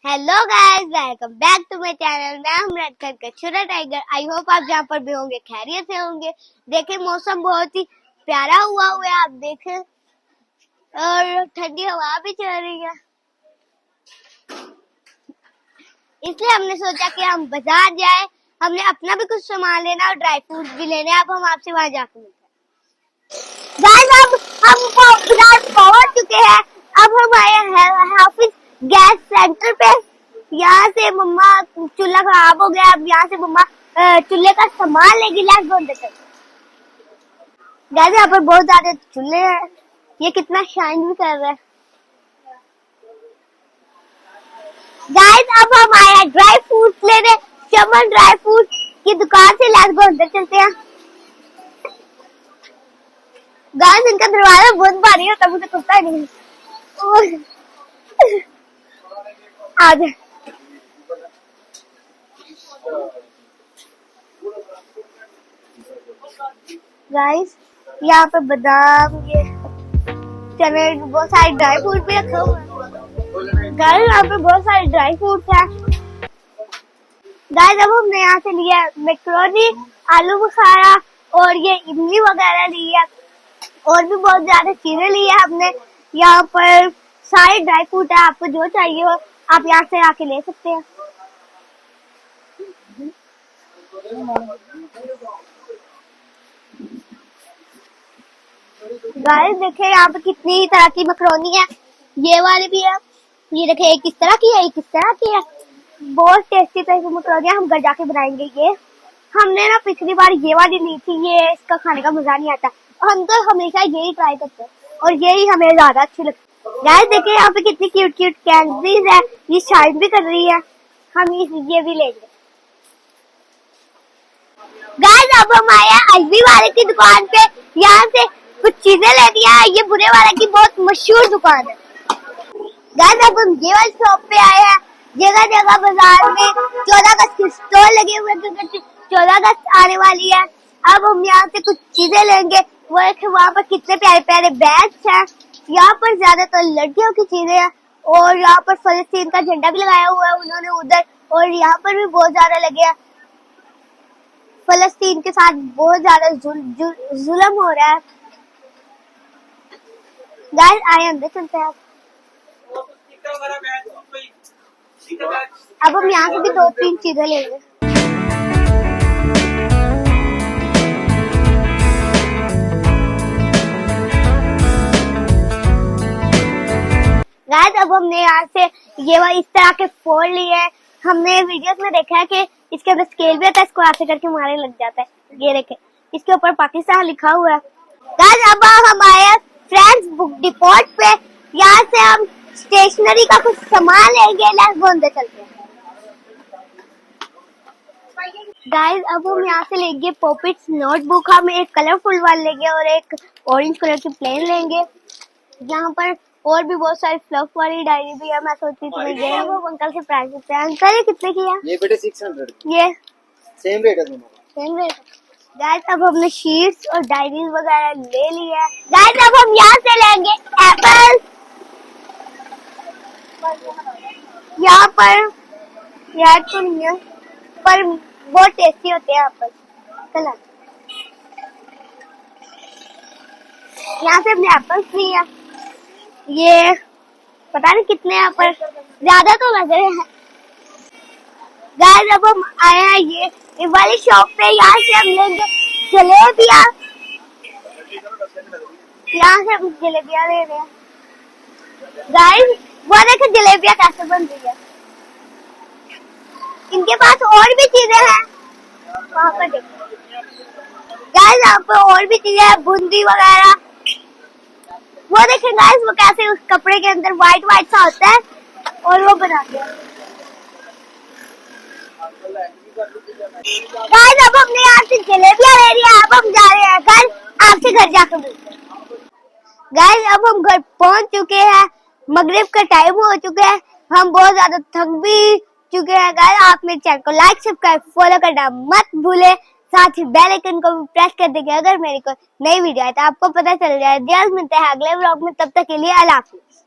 Hello guys, welcome back to my channel. मैं हूं red का छोटा टाइगर। आई होप आप जहाँ पर भी होंगे खैरियत से होंगे। देखें मौसम बहुत ही प्यारा हुआ है, आप देखें, और ठंडी हवा भी चल रही है। इसलिए हमने सोचा कि हम बाजार जाए, हमने अपना भी कुछ सामान लेना और ड्राई फ्रूट भी लेने। अब हम आपसे वहाँ जाकर मिलते हैं। गाइस अब हम बाजार पहुंच चुके हैं। अब हम आए हैं हाफिज गैस सेंटर पे। यहाँ से मम्मा चूल्हा खराब हो गया, अब यहाँ से मम्मा चूल्हे का सामान लेगी। लेट्स गो अंदर। गाइस यहाँ पर बहुत ज्यादा चूल्हे हैं, ये कितना शाइन भी कर रहा है। गाइस अब हम आए हैं ड्राई फ्रूट लेने, चमन ड्राई फ्रूट की दुकान से। लेट्स गो अंदर चलते हैं। गाइस इनका दरवाजा बहुत भारी होता है, मुझे खुलता नहीं। आ जाए गाइस, यहाँ पे बादाम, ये चने, बहुत सारे ड्राई फ्रूट भी रखे हुए हैं। गाइस यहाँ पे बहुत सारे ड्राई फ्रूट है। गाइस अब हमने यहाँ से लिया मैक्रोनी, आलू बुखारा और ये इमली वगैरह ली है, और भी बहुत ज्यादा चीजें ली है हमने। यहाँ पर सारे ड्राई फ्रूट है, आपको जो चाहिए हो आप यहाँ से आके ले सकते हैं। गाइस देखे यहाँ पे कितनी तरह की मैक्रोनी है। ये वाली भी है, ये देखे एक इस तरह की है, एक इस तरह की है। बहुत टेस्टी तरह की मैक्रोनी है, हम घर जाके बनाएंगे। ये हमने ना पिछली बार ये वाली ली थी, ये इसका खाने का मजा नहीं आता, हम तो हमेशा यही ट्राई करते हैं और यही हमें ज्यादा अच्छी लगती है। गाइस देखिए यहाँ पे कितनी क्यूट क्यूट कैंडीज है, ये शाइन भी कर रही है, हम ये भी लेंगे। गाइस अब हम आए हैं अलवी वाले की दुकान पे, यहाँ से कुछ चीजें लेनी है। ये बुरे वाले की बहुत मशहूर दुकान है। गाइस अब हम ये वाली शॉप पे आए हैं। जगह जगह बाजार में 14 अगस्त की स्टॉल लगे हुए हैं, क्योंकि 14 अगस्त आने वाली है। अब हम यहाँ से कुछ चीजें लेंगे। वो देखे वहाँ पर कितने प्यारे प्यारे बैग्स हैं। यहाँ पर ज्यादातर लड़कियों की चीजें हैं, और यहाँ पर फलस्तीन का झंडा भी लगाया हुआ है उन्होंने उधर, और यहाँ पर भी बहुत ज्यादा लगे हैं। फलस्तीन के साथ बहुत ज्यादा जुल्म हो रहा है। गाइस आए अंदर चलते हैं। अब हम यहाँ से भी 2-3 चीजें लेंगे। गाइस अब हमने यहाँ से ये इस तरह के फोन लिए हैं। हमने वीडियोस में देखा है कि इसके अंदर स्केल भी आता है, इसको ऐसे करके मारने लग जाता है। ये देखे इसके ऊपर पाकिस्तान लिखा हुआ है। गाइस अब हम आए हैं फ्रेंड्स बुक डिपोट पे, यहाँ से हम स्टेशनरी का कुछ सामान लेंगे। लेट्स गो अंदर चलते हैं। गाइस अब हम यहाँ से लेंगे पॉपिट्स नोटबुक, हम एक कलरफुल वाली लेंगे और एक ऑरेंज कलर की प्लेन लेंगे। यहाँ पर और भी बहुत सारी फ्लफ वाली डायरी भी है। मैं सोचती थी ये वो अंकल से प्राइस पूछते हैं। अंकल ये कितने की है? ये बेटे 600। ये सेम रेट है दोनों का, सेम रेट। गाइस अब हमने शीट्स और डायरीज वगैरह ले ली है। गाइस अब हम यहाँ से लेंगे एप्पल। यहाँ पर यार तो नहीं है, पर बहुत टेस्टी होते हैं एप्पल। कलर यहाँ से हमने एप्पल्स लिए हैं। ये पता नहीं कितने यहाँ पर, ज्यादा तो लग रहे हैं। गाइस अब हम आए हैं ये वाली शॉप पे, यहाँ से हम लेंगे जलेबियाँ। यहाँ से हम जलेबियाँ ले रहे हैं। गाइस वो देखे जलेबियाँ कैसे बन रही है। इनके पास और भी चीजें हैं, वहाँ पर देखो। गाइस यहाँ पर और भी चीजें हैं, बूंदी वगैरह। वो देखें गाइस वो कैसे उस कपड़े के अंदर व्हाइट व्हाइट सा होता है और वो बनाते हैं। गाइस अब हमने यहाँ से जलेबियाँ ले लिया, अब हम जा रहे हैं घर, आपसे घर जाकर मिलते हैं। गाइस अब हम घर पहुँच चुके हैं, मगरिब का टाइम हो चुका है, हम बहुत ज्यादा थक भी चुके हैं। गाइस आप मेरे चैनल को लाइक सब्सक्राइब फॉलो करना मत भूले, साथ ही बेल आइकन को भी प्रेस कर देंगे अगर मेरी कोई नई वीडियो आए तो आपको पता चल जाए। जल्द मिलते हैं अगले व्लॉग में, तब तक के लिए अल्लाह हाफिज़।